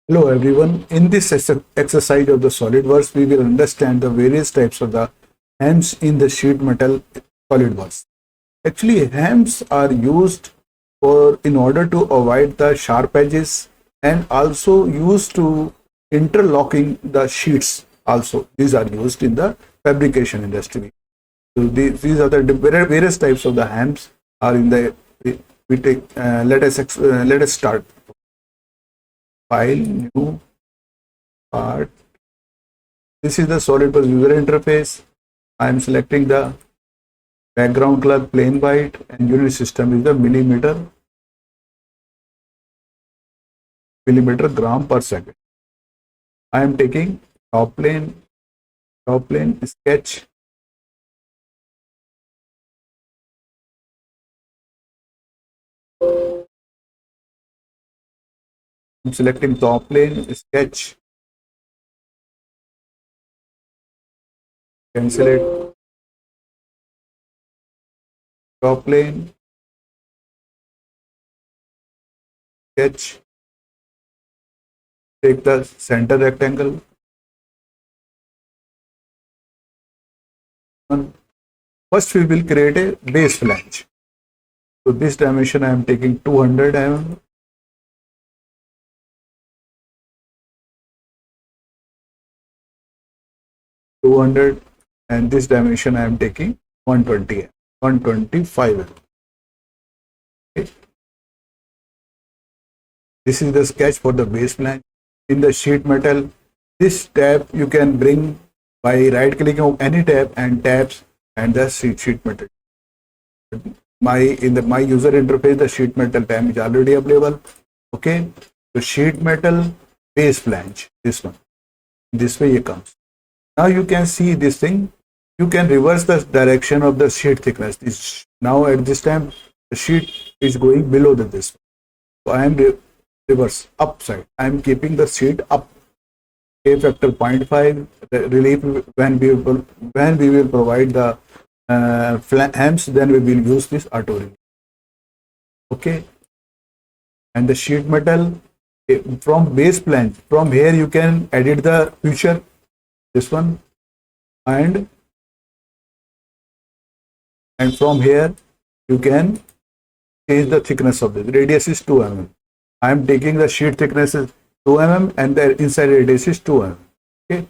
Hello everyone. In this exercise of the SolidWorks, we will understand the various types of the hems in the sheet metal SolidWorks. Actually, hems are used for in order to avoid the sharp edges and also used to interlocking the sheets. Also, these are used in the fabrication industry. So these are the various types of the hems are in the. We take. Let us start. File, new part. This is the SolidWorks user interface. I am selecting the background color plain white and unit system is the millimeter gram per second. I am taking top plane sketch. I'm selecting top plane sketch. Cancel it. Top plane sketch. Take the center rectangle. First, we will create a base flange. So this dimension I am taking 200 mm. And this dimension I am taking 120 125 mm. Okay. This is the sketch for the base flange. In the sheet metal, this tab you can bring by right clicking on any tab and tabs and the sheet metal. My user interface, the sheet metal tab is already available. Okay, so sheet metal base flange, this one, this way it comes. Now you can see this thing. You can reverse the direction of the sheet thickness. Now at this time the sheet is going below this. So I am reverse upside. I am keeping the sheet up. K factor 0.5 relief when we will provide the hems, then we will use this auto relief. Okay, and the sheet metal from base flange, from here you can edit the feature, this one, and from here you can change the thickness of this. Radius is 2 mm. I am taking the sheet thickness is 2 mm and the inside radius is 2 mm. Okay,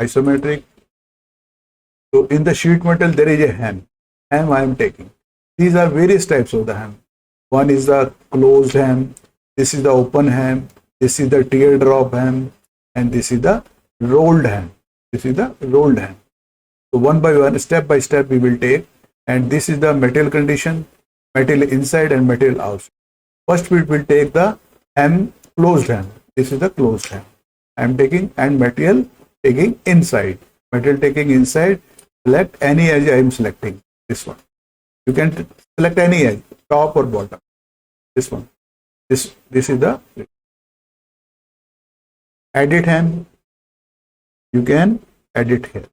isometric. So in the sheet metal there is a hem I am taking. These are various types of the hem. One is the closed hem, this is the open hem, this is the teardrop hem, and this is the rolled hem. This is the rolled hem. So one by one, step by step we will take, and this is the material condition, material inside and material outside. First we will take the hem, closed hem. This is the closed hem I am taking, and material taking inside. Material taking inside, select any edge I am selecting, this one. You can select any edge, top or bottom. This one. This is the edit hem. You can edit here.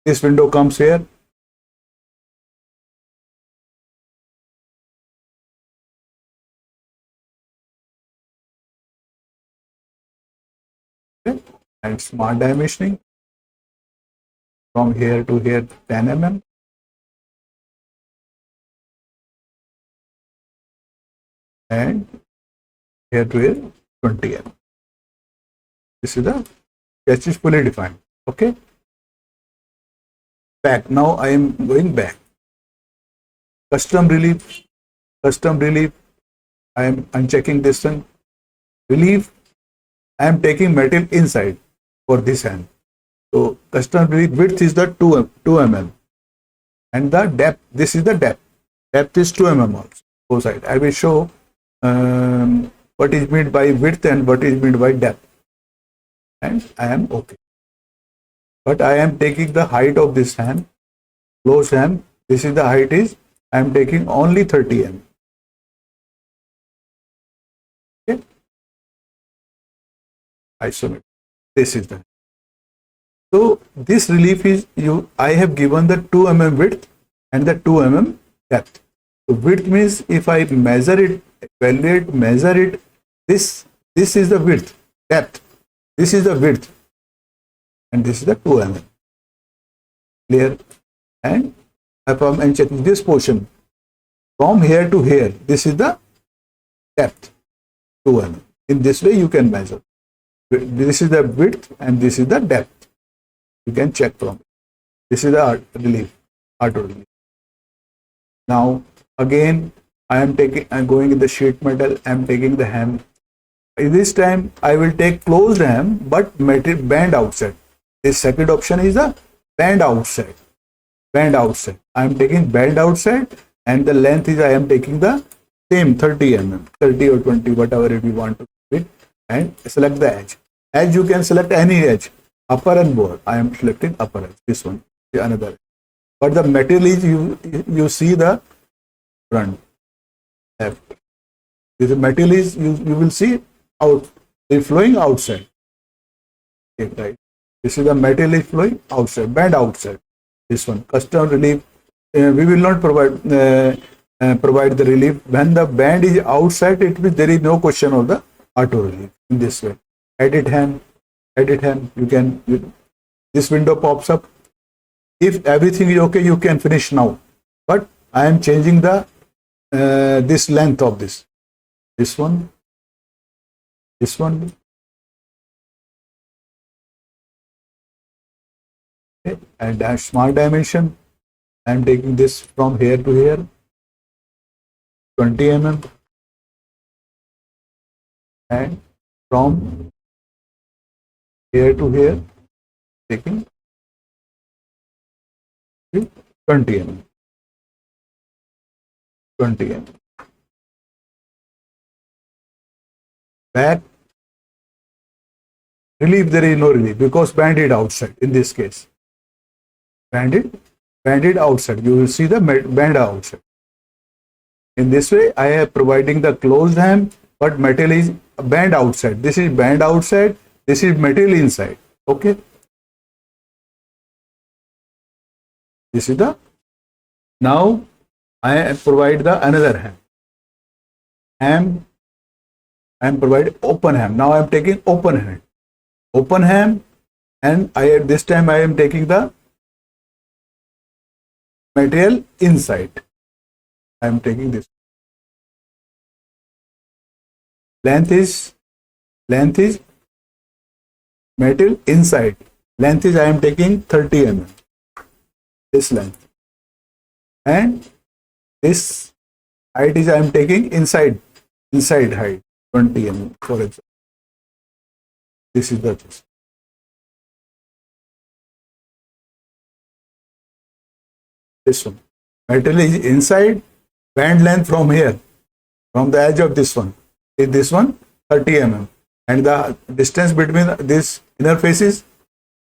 This window comes here. Okay. And smart dimensioning. From here to here 10 mm. And here to here 20 mm. This is the sketch is fully defined. Okay. Back. Now I am going back. Custom relief. I am unchecking this one. Relief. I am taking material inside for this hand. So custom relief width is the 2 mm. And the depth, this is the depth. Depth is 2 mm also. Both sides. I will show what is meant by width and what is meant by depth. And I am okay. But I am taking the height of this ham, closed ham. This is the height is, I am taking only 30 mm. Okay. Isometric. This is the. So this relief is I have given the 2 mm width and the 2 mm depth. So width means if I measure it, evaluate, measure it, This is the width, depth. This is the width, and this is the 2 mm. Clear? And if I am checking this portion from here to here, this is the depth, 2 mm. In this way, you can measure. This is the width, and this is the depth. You can check from it. This is the relief, auto relief. Now again, I'm going in the sheet metal. I'm taking the hem. This time I will take closed hem, but band outside. This second option is the band outside. Band outside. I'm taking band outside, and the length is I am taking the same 30 mm, 30 or 20, whatever you want to do it, and select the edge. Edge you can select any edge, upper and lower. I am selecting upper edge. This one, another edge. But the material is you see the front left. This material is you will see out, is flowing outside. Okay, right. This is the material is flowing outside, band outside. This one, custom relief. We will not provide the relief when the band is outside. It means there is no question of the auto relief. In this way, edit hem. You can this window pops up. If everything is okay, you can finish now. But I am changing the this length of this one. Okay. And small dimension. I am taking this from here to here, 20 mm, and from here to here, taking 20 mm. 20 mm. Back. Relief, there is no relief because banded outside in this case. Banded outside. You will see the band outside. In this way, I am providing the closed hem, but metal is band outside. This is band outside. This is metal inside. Okay. This is the. Now I provide the another hem. I am providing open hem. Now I am taking open hem. Open hem, and this time I am taking the material inside. I am taking this. Length is material inside. Length is I am taking 30 mm. This length, and this height is I am taking inside height 20 mm. For example, this is the this one. Material is inside, band length from here, from the edge of this one, is this one 30 mm, and the distance between this inner faces,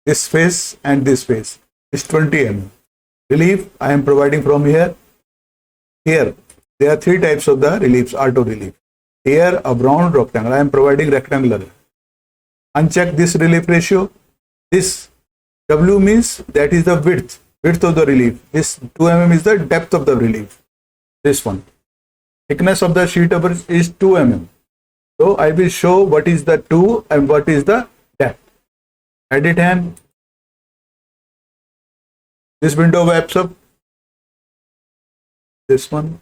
this face and this face is 20 mm. Relief I am providing from here. Here there are three types of the reliefs, auto relief. Here a round rectangle. I am providing rectangular. Uncheck this relief ratio. This W means that is the width of the relief. This 2 mm is the depth of the relief. This one, thickness of the sheet paper is 2 mm. So I will show what is the 2 and what is the depth. Edit hem. This window wraps up. This one,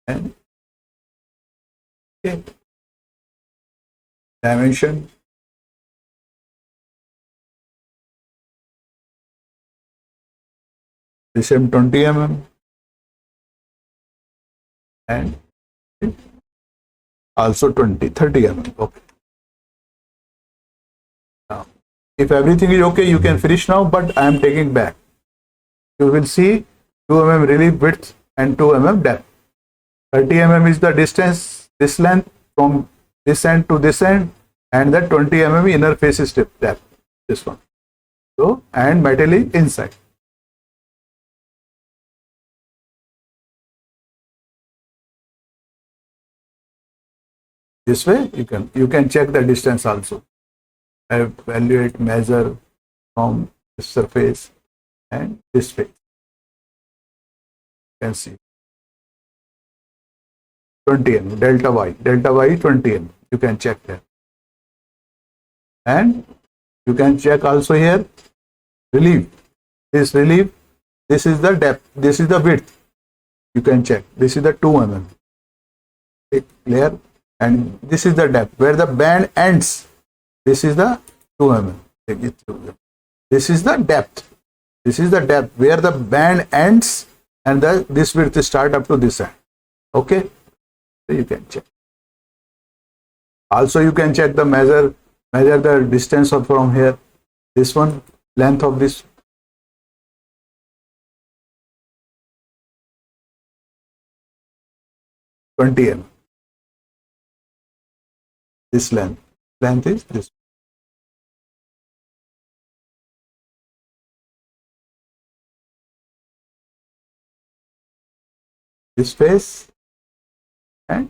and okay. Dimension. The same 20 mm, and also 30 mm. Okay. Now, if everything is okay, you can finish now, but I am taking back. You will see 2 mm relief width and 2 mm depth. 30 mm is the distance, this length from this end to this end, and the 20 mm inner faces depth. This one. So, and metal is inside. This way you can check the distance also. Evaluate, measure from this surface and this face. You can see 20 mm, delta y 20 mm. You can check there. And you can check also here relief. This relief, this is the depth, this is the width. You can check. This is the 2 mm. Okay, clear? And this is the depth where the band ends. This is the 2 mm. Take it through. This is the depth. This is the depth where the band ends and this width start up to this end. Okay? So you can check. Also you can check the measure the distance from here. This one, length of this 20 mm. This length is this. This face and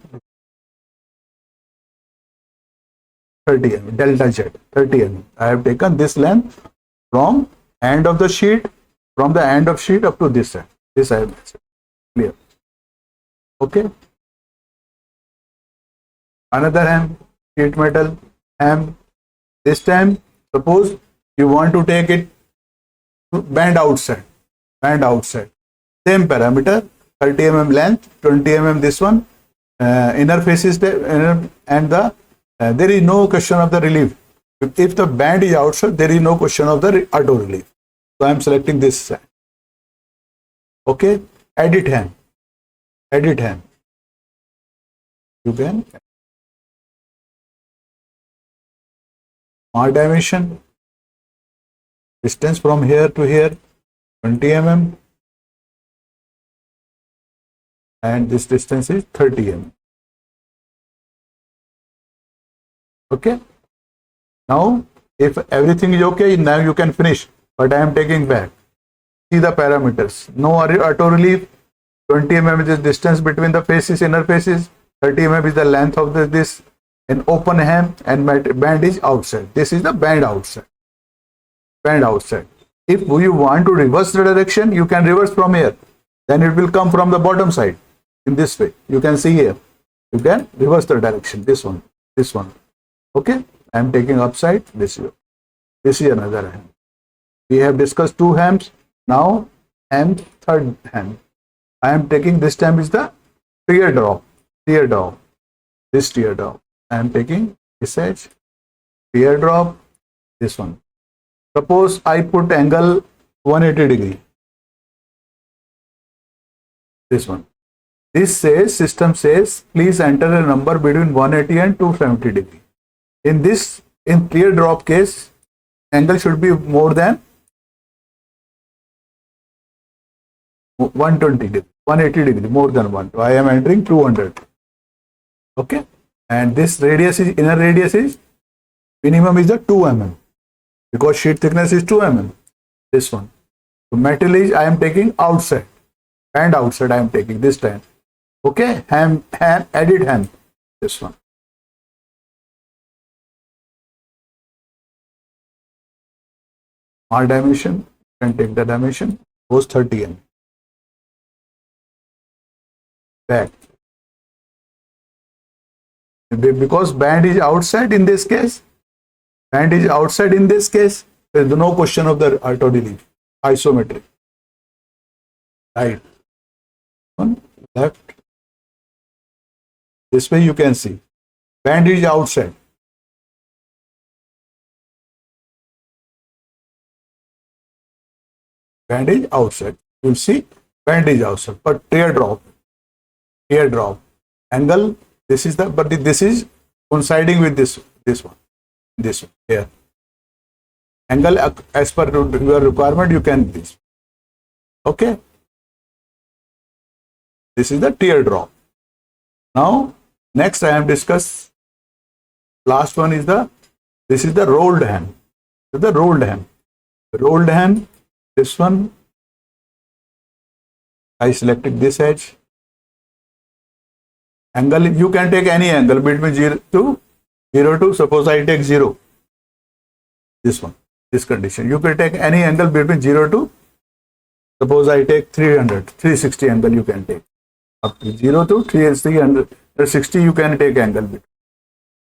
30 mm, delta Z, 30 mm. I have taken this length from end of the sheet, from the end of sheet up to this end. This I have measured. Clear. Okay. Another hem, sheet metal hem. This time, suppose you want to take it to bend outside. Same parameter, 30 mm length, 20 mm this one. Inner faces and the there is no question of the relief. If the band is outside, there is no question of the auto relief. So I am selecting this side. Okay, edit hem. You can mark dimension, distance from here to here, 20 mm, and this distance is 30 mm. Okay. Now, if everything is okay, now you can finish. But I am taking back. See the parameters. No auto relief. 20 mm is the distance between the faces, inner faces. 30 mm is the length of this. An open hem and band is outside. This is the band outside. If you want to reverse the direction, you can reverse from here. Then it will come from the bottom side. In this way, you can see here. You can reverse the direction. This one. Okay, I am taking upside. This is another hem. We have discussed 2 hems. Now, third hem. I am taking this time is the teardrop. This teardrop. I am taking this edge. Teardrop. This one. Suppose I put angle 180 degree. This one. This says, system says, please enter a number between 180 and 270 degree. In teardrop case, angle should be more than 120 degree, 180 degree, more than 1. So I am entering 200. Okay. And this radius is, inner radius is, minimum is the 2 mm. Because sheet thickness is 2 mm. This one. So metal is, I am taking outside. And outside I am taking this time. Okay. Edit hem. This one. Our dimension, you can take the dimension, goes 30 mm. Back. Because band is outside in this case, there is no question of the auto relief. Isometric. Right. One, left. This way you can see. Band is outside. Band is outside. You will see band is outside. But teardrop. Angle, this is the, but this is coinciding with this one here. Angle as per your requirement, you can this. Okay. This is the teardrop. Now, next I am discuss. Last one is this is the rolled hem. Rolled hem. This one, I selected this edge. Angle, you can take any angle between 0 to, suppose I take 0. This one, this condition. You can take any angle between 0 to, suppose I take 360 angle you can take. Up to 0 to 360 you can take angle between.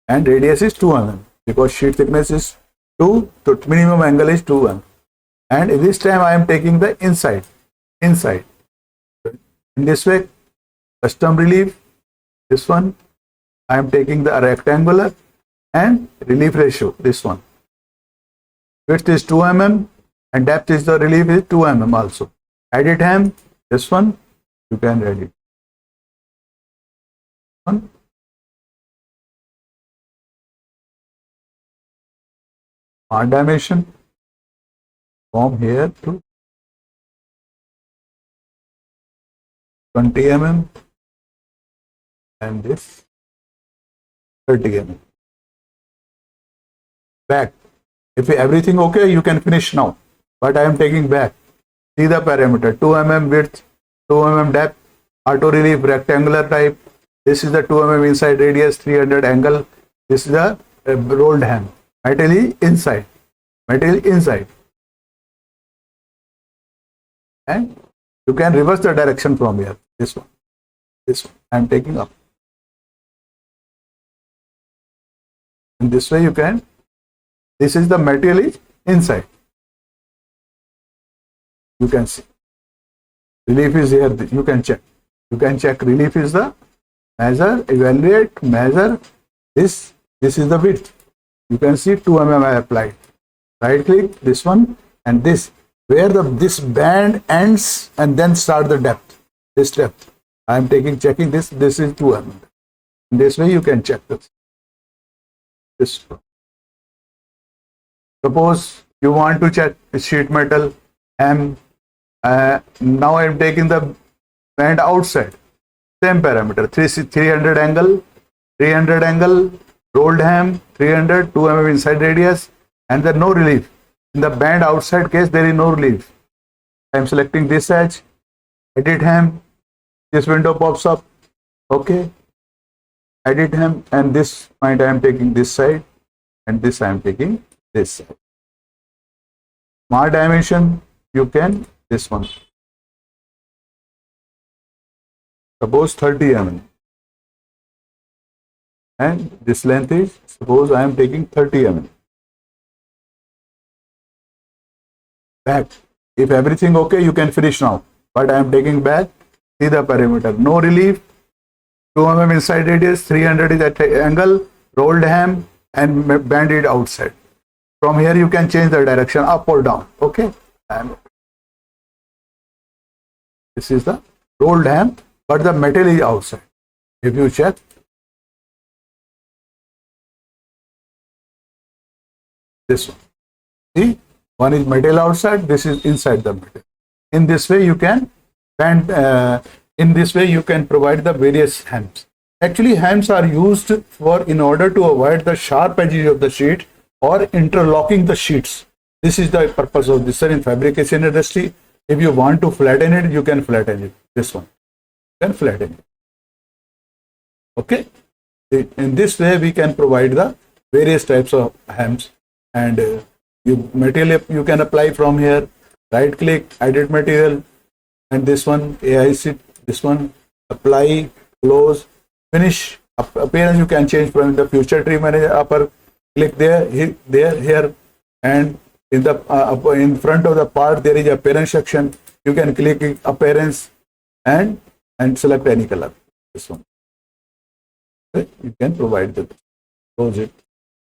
and radius is 2 mm because sheet thickness is 2, so minimum angle is 2 mm. And this time I am taking the inside. In this way, custom relief, this one, I am taking the rectangular and relief ratio, this one. Width is 2 mm and depth is the relief is 2 mm also. Edit hem, this one, you can edit. One. Smart dimension from here to 20 mm and this 30 mm. Back. If everything okay, you can finish now. But I am taking back. See the parameter: 2 mm width, 2 mm depth, auto relief, rectangular type. This is the 2 mm inside radius, 300 angle. This is the rolled hem. Metal is inside. And you can reverse the direction from here. This one. I am taking up. In this way you can. This is the material is inside. You can see. Relief is here. You can check. Relief is the measure, evaluate, measure. This is the width. You can see 2 mm I applied. Right click, this one and this. Where this band ends and then start the depth. This depth. I am checking this. This is 2 mm. In this way you can check this. Suppose you want to check sheet metal hem. Now I am taking the band outside. Same parameter. 300 angle, rolled hem, 300, 2 mm inside radius, and there no relief. In the band outside case, there is no relief. I am selecting this edge, edit hem, this window pops up. Okay. Edit hem, and this point I am taking this side, and this I am taking this side. Smart dimension, you can, this one. Suppose 30 mm. And this length is, suppose I am taking 30 mm. Back. If everything okay, you can finish now. But I am taking back. See the parameter. No relief. 2 mm inside radius. 300 is at angle. Rolled hem and band it outside. From here you can change the direction up or down. Okay. And this is the rolled hem, but the metal is outside. If you check. This one. See, one is metal outside, this is inside the metal. In this way you can bend, in this way you can provide the various hems. Actually hems are used for in order to avoid the sharp edges of the sheet or interlocking the sheets. This is the purpose of this, sir. In fabrication industry, if you want to flatten it, you can flatten it. This one, you can flatten it. Okay. In this way we can provide the various types of hems. And material you can apply from here. Right click, edit material, and this one AIC, this one apply, close, finish. Appearance you can change from the future tree manager. Upper click there, here, and in the in front of the part there is appearance section. You can click appearance and select any color. This one. Okay. You can provide the close it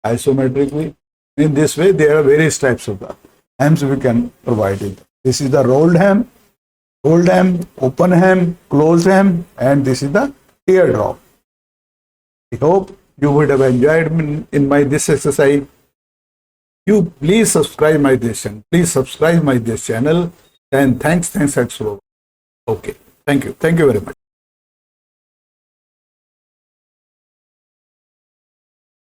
isometrically. In this way, there are various types of the hems we can provide it. This is the rolled hem, open hem, closed hem, and this is the teardrop. I hope you would have enjoyed in my this exercise. You please subscribe my this channel. And thanks for. Okay, thank you very much.